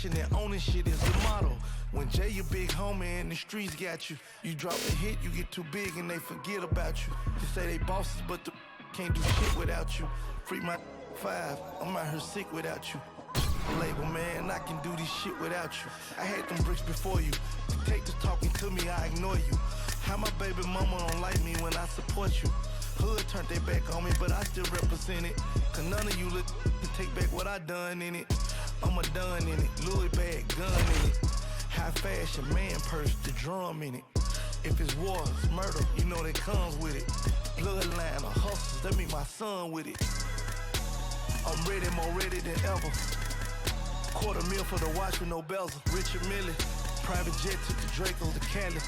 And owning shit is the motto. When Jay, your big homie, and the streets got you, you drop a hit, you get too big, and they forget about you. You say they bosses, but the can't do shit without you. Free my 5, I'm out here sick without you. Label, man, I can do this shit without you. I had them bricks before you. Take this talking to me, I ignore you. How my baby mama don't like me when I support you. Hood turned their back on me, but I still represent it. Cause none of you look to take back what I done in it. I'm a done in it, Louis bag, gun in it. High fashion, man purse, the drum in it. If it's war, it's murder, you know that comes with it. Bloodline or hustlers, that mean my son with it. I'm ready, more ready than ever. $250,000 for the watch with no bezel. Richard Mille, private jet took the Draco to Cali.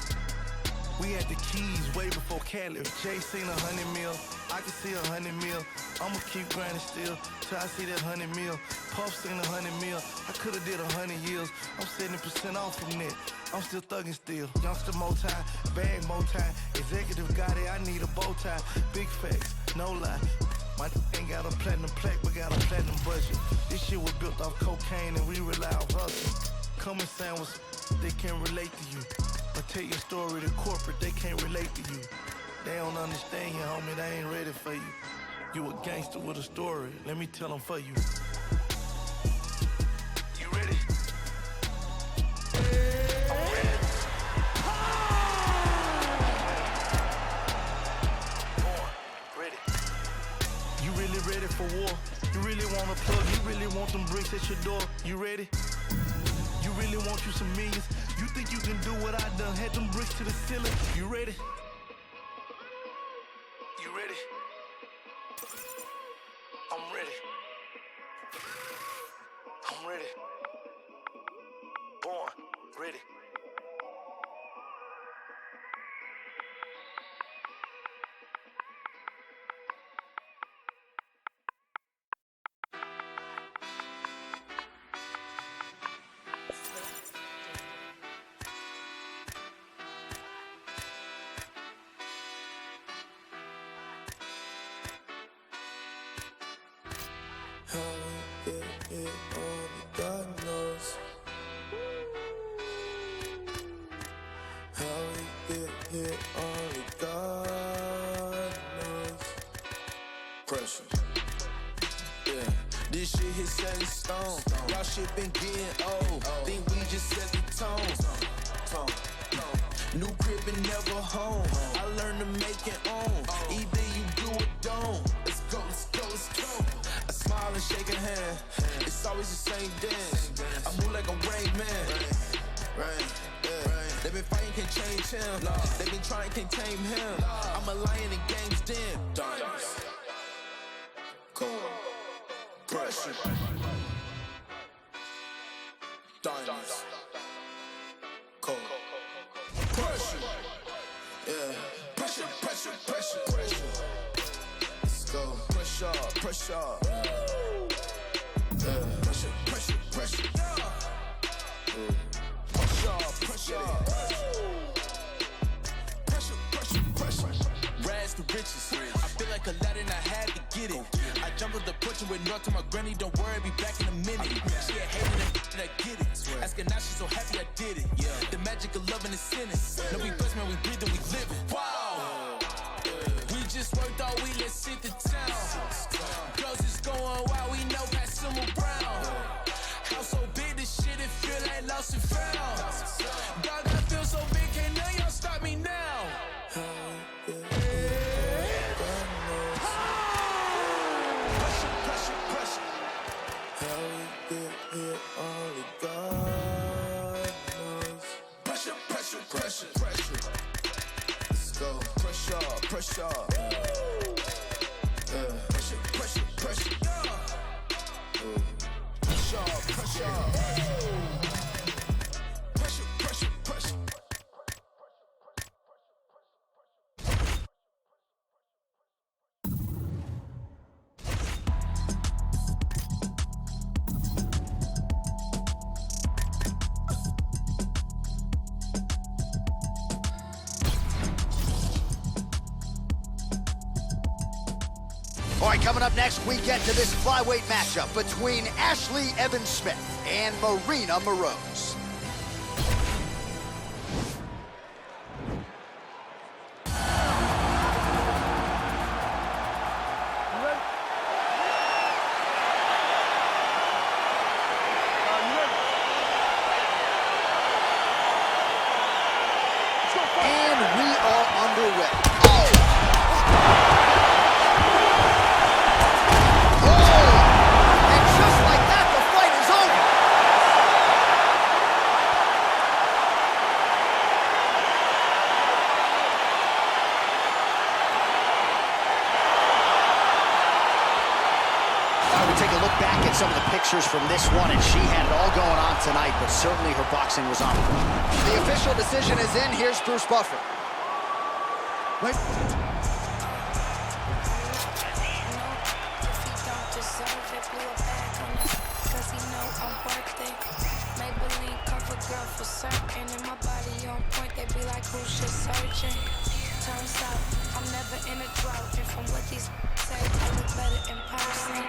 We had the keys way before Cali. Jay seen 100 mil, I can see 100 mil. I'ma keep grinding still till I see that 100 mil. Puff seen 100 mil, I could've did 100 years. I'm 70% off from that, I'm still thugging still. Youngster more time, bag more time. Executive got it, I need a bow tie. Big facts, no lie. My ain't got a platinum plaque, but got a platinum budget. This shit was built off cocaine and we rely on hustle. Come and sandwich, they can't relate to you. I tell your story to corporate, they can't relate to you. They don't understand you, homie, they ain't ready for you. You a gangster with a story, let me tell them for you. You ready? I'm ready. Ready. You really ready for war? You really want a plug? You really want them bricks at your door? You ready? You really want you some millions? You think you can do what I done? Had them bricks to the ceiling. You ready? You ready? I'm ready. I'm ready. Born ready. How we get here, only God knows. How we get here, only God knows. Pressure. Yeah, this shit hit set in stone. Y'all shit been getting old. Think we just set the tone. New crib and never home. I learned to make it own. Either you do or don't. Let's go, let's go, let's go. I smile and shake a hand. It's always the same dance. I move like a Rain Man. Rain, yeah. They been fighting, can't change him. They been trying, can't tame him. I'm a lion in game's den. Diamonds. Cool. Pressure. Diamonds. Cold. Pressure. Yeah. Pressure, pressure, pressure, pressure. Let's go. Pressure, pressure. Yeah. Pressure, pressure, pressure. Pressure, pressure. Pressure, pressure, pressure. Rags to riches. I feel like Aladdin, I had to get it. I jumped on the porch and went north to my granny. Don't worry, be back in a minute. She a hater and I get it. Asking now, she's so happy I did it. Yeah. The magic of loving is sinning. No, we blessed, man, we breathe and we live it. Wow. We just worked all week, let's hit the town. Girls is going wild, we know got some around. House so big, this shit, it feel like lost and found. Dog, I feel so big, can't none y'all stop me now. Pressure, pressure, pressure. How we get here, only God knows. Pressure, pressure, pressure, pressure. Let's go. Pressure, pressure. Yeah. Pressure, pressure, pressure. Pressure, pressure. Pressure, pressure, pressure. All right, coming up next, we get to this flyweight matchup between Ashley Evans-Smith and Marina Moroz. And we are underway. And just like that, the fight is over. All right, we take a look back at some of the pictures from this one, and she had it all going on tonight, but certainly her boxing was on point. The official decision is in. Here's Bruce Buffer. Wait. Turns out I'm never in a drought, and from what these say, I look better in person.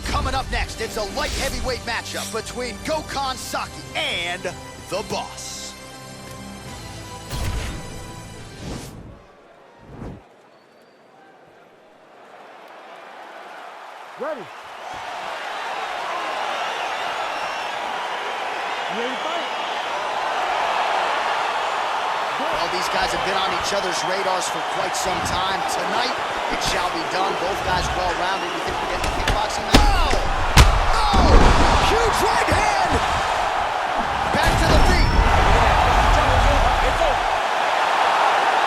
Coming up next, it's a light heavyweight matchup between Gokhan Saki and The Boss. Ready. You ready to fight? Well, these guys have been on each other's radars for quite some time. Tonight, it shall be done. Both guys well-rounded. You think we're getting a kickboxing match? Oh! Oh! Huge right hand! Back to the feet.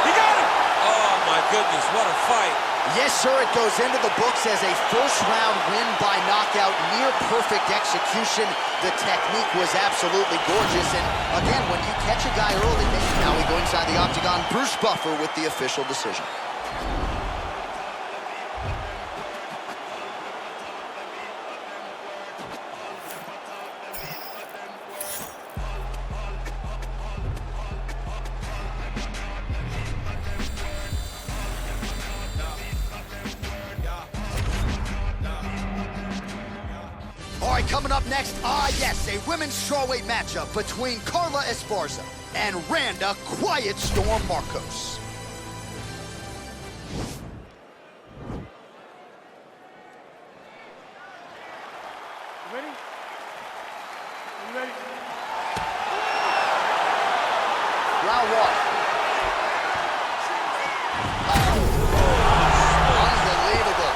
He got him! Oh, my goodness, what a fight. Yes, sir, it goes into the books as a first-round win by knockout, near-perfect execution. The technique was absolutely gorgeous, and again, when you catch a guy early, now we go inside the octagon. Bruce Buffer with the official decision. All right, coming up next, yes, a women's strawweight matchup between Carla Esparza and Randa Quiet Storm Marcos. You ready? You ready? Round one. Unbelievable.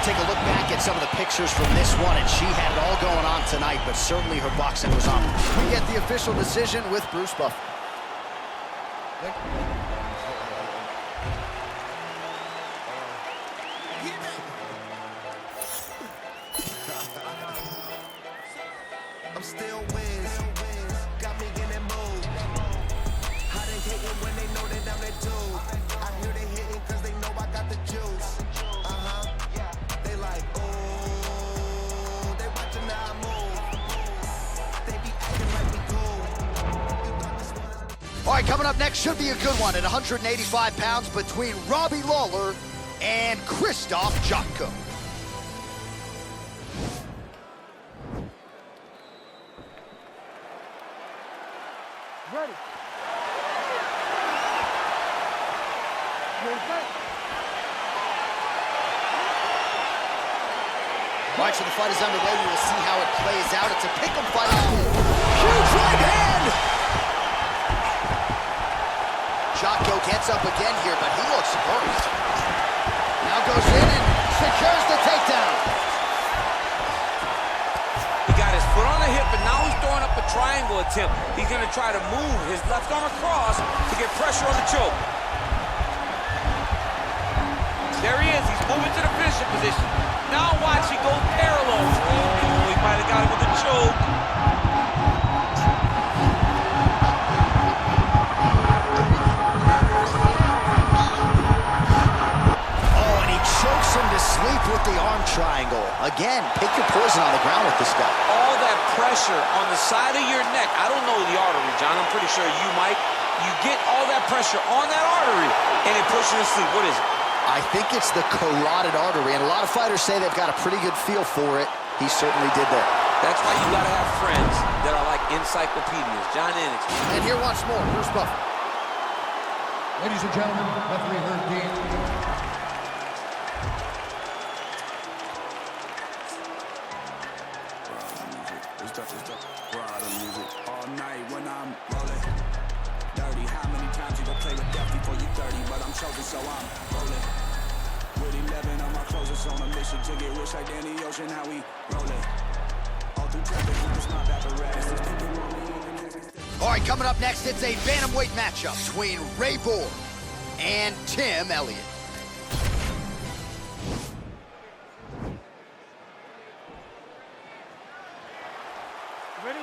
Take a look back at some of the pictures from this one, and she had it all going on tonight, but certainly her boxing was on. We get the official decision with Bruce Buffer. I'm still wins, got me in that mood. How they hating when they know that I'm that dude? I hear they hating cause they know I got the juice. They like, oh, they watching how I move. They be acting like we cool. All right, coming up next should be a good one at 185 pounds between Robbie Lawler and Krzysztof Jotko. Ready. You ready to fight? All right, so the fight is underway. We will see how it plays out. It's a pick'em fight. Huge right hand! Jotko gets up again here, but he looks hurt. Now goes in and secures the takedown. He got his foot on the hip, and now he's throwing up a triangle attempt. He's going to try to move his left arm across to get pressure on the choke. There he is. He's moving to the finishing position. Now watch, he goes parallel. Oh, he might have got him with the choke. Oh, and he chokes him to sleep with the arm triangle. Again, pick your poison on the ground with this guy. All that pressure on the side of your neck. I don't know the artery, John. I'm pretty sure you might. You get all that pressure on that artery, and it puts you to sleep. What is it? I think it's the carotid artery, and a lot of fighters say they've got a pretty good feel for it. He certainly did that. That's why you gotta have friends that are like encyclopedias. John Ennis. And here once more, Bruce Buffer. Ladies and gentlemen, referee Herb Dean. All night when I'm rolling. Dirty, how many times you gon' play with death before you 30? But I'm chosen, so I'm rolling. With 11 on my closest on a mission to get rich like Danny Ocean. How we rolling? All through traffic with the smart apparatus. These people want me even next. All right, coming up next, it's a bantamweight matchup between Ray Borg and Tim Elliott. Ready?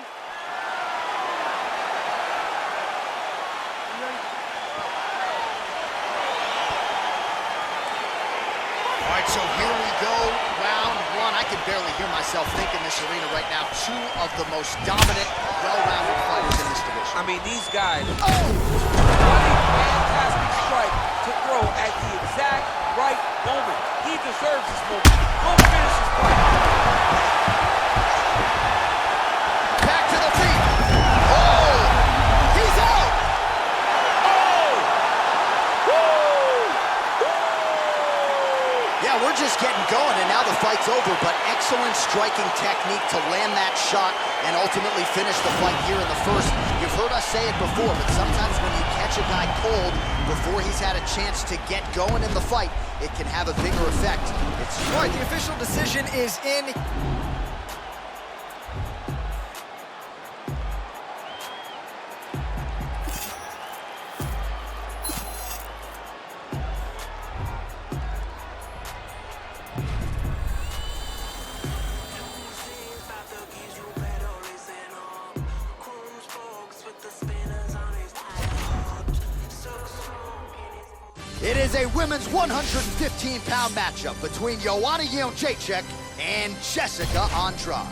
All right, so here we go, round one. I can barely hear myself think in this arena right now. Two of the most dominant, well-rounded fighters in this division. I mean, these guys. Oh! What a fantastic strike to throw at the exact right moment. He deserves this moment. Go finish this fight. Back to the feet. Oh! He's out! Oh! Woo! Yeah, we're just getting going, and now the fight's over, but excellent striking technique to land that shot and ultimately finish the fight here in the first. You've heard us say it before, but sometimes when you catch a guy cold before he's had a chance to get going in the fight, it can have a bigger effect. It's right. The official decision is in. It is a women's 115-pound matchup between Joanna Jędrzejczyk and Jessica Andrade.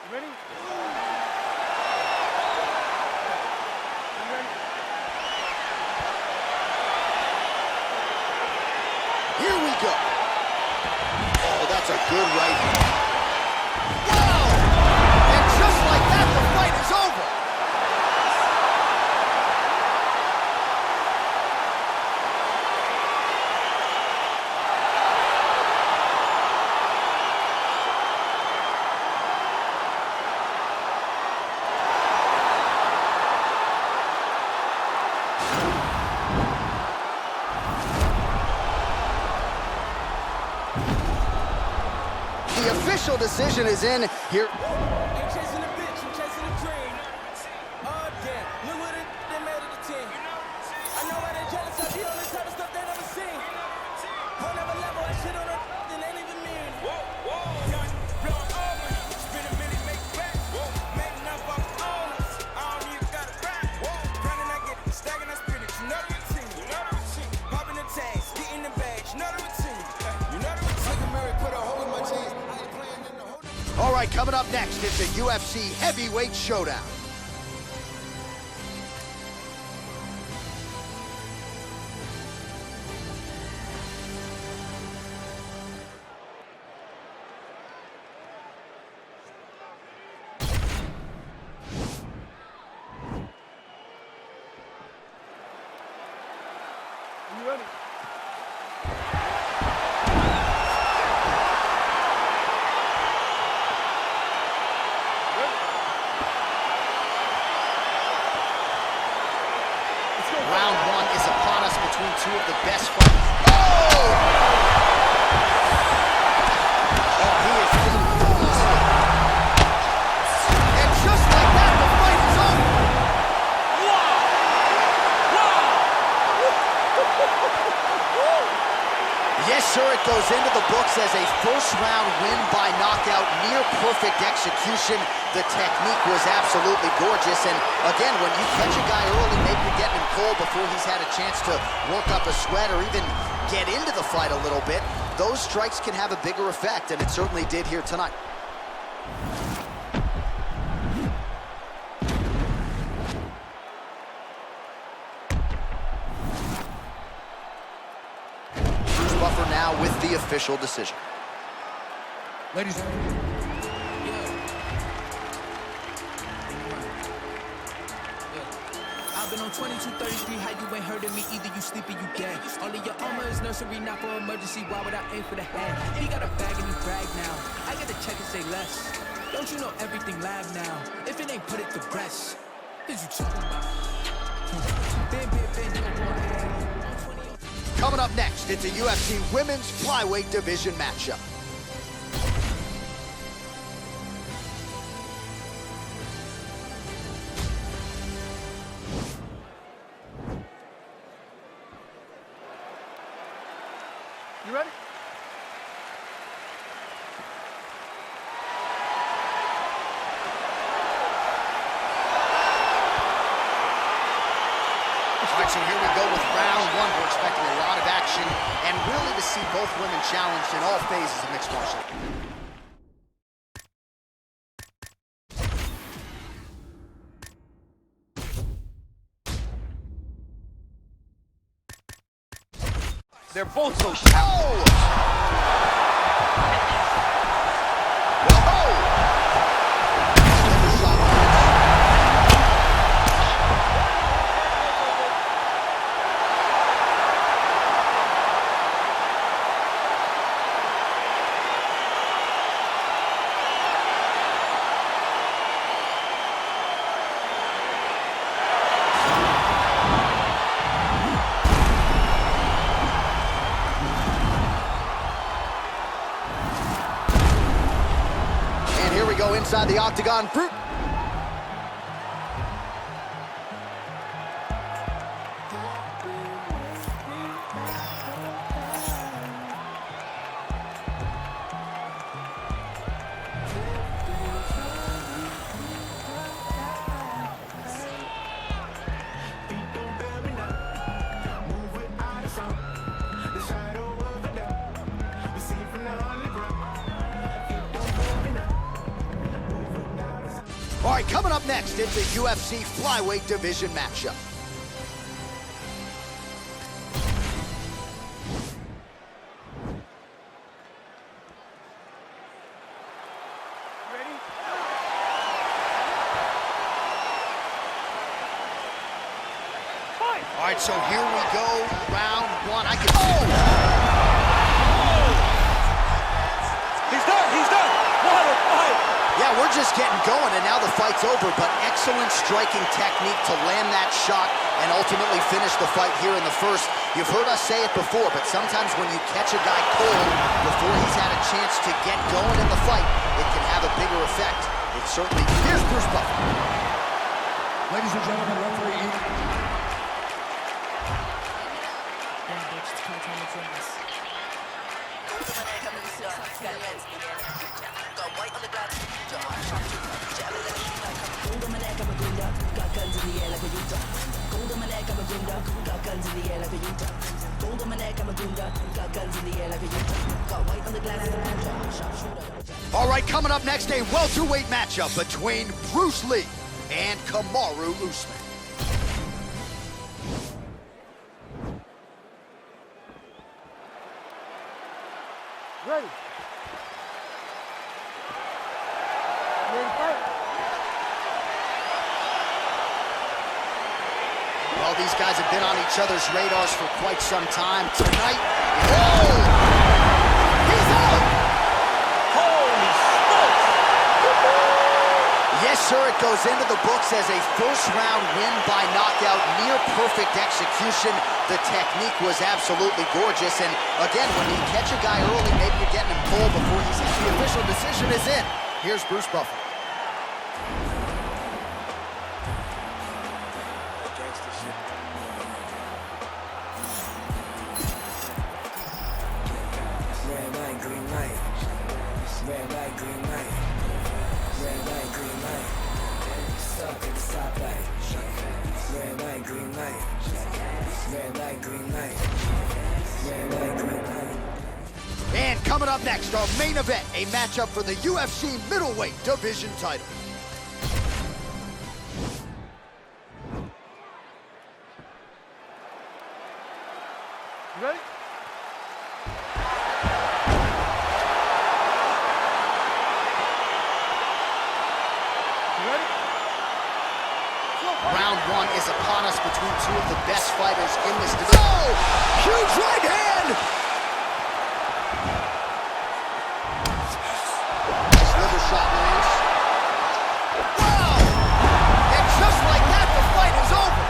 You ready? Here we go. Oh, that's a good right hand. Wow! And just like that, the fight is over. The official decision is in here. Ain't chasing a bitch, I'm chasing a dream. Oh, damn. Look what they made of the team. I know why they jealous of you, all this type of stuff they never seen. Whole never level, that shit on her, then ain't even mean. Young, blowing over, spin a minute, make it back. Making up off the owners, I don't even gotta cry. Grinding, I get it, stacking, I spin it. You know the routine. Popping the tags, getting the bags, you know the routine. You know the routine. Mary put a hole in my jeans. All right, coming up next, it's a UFC heavyweight showdown. You ready? Round one is upon us between two of the best fighters. Oh! Oh, he is getting close. And just like that, the fight is over. Yes, sir, it goes into the books as a first-round win by knockout, near-perfect execution. The technique was absolutely gorgeous, and again, when you catch a guy early, maybe you're getting him cold before he's had a chance to work up a sweat or even get into the fight a little bit, those strikes can have a bigger effect, and it certainly did here tonight. Buffer now with the official decision. Ladies and gentlemen. I've been on 2233, how you ain't heard of me either, you sleepy, you dead. All of your armor is nursery, not for emergency, why would I aim for the head? He got a bag and he brag now, I gotta check and say less. Don't you know everything live now? If it ain't put it to rest, what you talking about? Ben, you don't want air. Coming up next, it's a UFC Women's Flyweight Division matchup. You ready? All right, so here we go with round one. We're expecting a lot of action and really to see both women challenged in all phases of mixed martial arts. They're both so sharp. Oh! Go inside the octagon. Brute. All right, coming up next, it's a UFC Flyweight Division matchup. Ready? Fight! All right, so here we go, round one. I can... He's done! What a fight! Yeah, we're just getting going, and now the fight's over, but excellent striking technique to land that shot and ultimately finish the fight here in the first. You've heard us say it before, but sometimes when you catch a guy cold before he's had a chance to get going in the fight, it can have a bigger effect. It certainly... Here's Bruce Buffer. Ladies and gentlemen, referee. All right, coming up next, a welterweight matchup between Bruce Lee and Kamaru Usman. Ready? You ready to fight? Well, these guys have been on each other's radars for quite some time. Tonight, oh! He's out! Holy smokes! Yes, sir, it goes into the books as a first-round win by knockout, near-perfect execution. The technique was absolutely gorgeous, and again, when you catch a guy early, maybe you're getting him cold before he's had the official decision is in. Here's Bruce Buffer. Coming up next, our main event, a matchup for the UFC middleweight division title. You ready? You ready? Round one is upon us between two of the best fighters in this division. Oh! Huge right hand! Sliver shot lands. Wow! And just like that, the fight is over.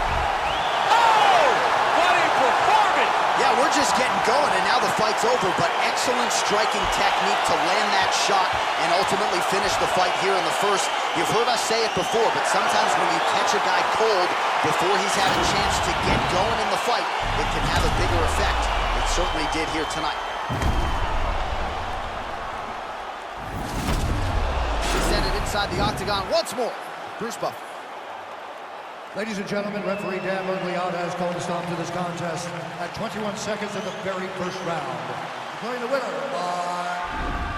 Oh! What a performance! Yeah, we're just getting going, and now the fight's over, but excellent striking technique to land that shot and ultimately finish the fight here in the first. You've heard us say it before, but sometimes when you catch a guy cold before he's had a chance to get going in the fight, it can have a bigger effect. It certainly did here tonight. Presented inside the octagon once more. Bruce Buffer. Ladies and gentlemen, referee Dan Mergliata has called a stop to this contest at 21 seconds of the very first round. Declaring the winner by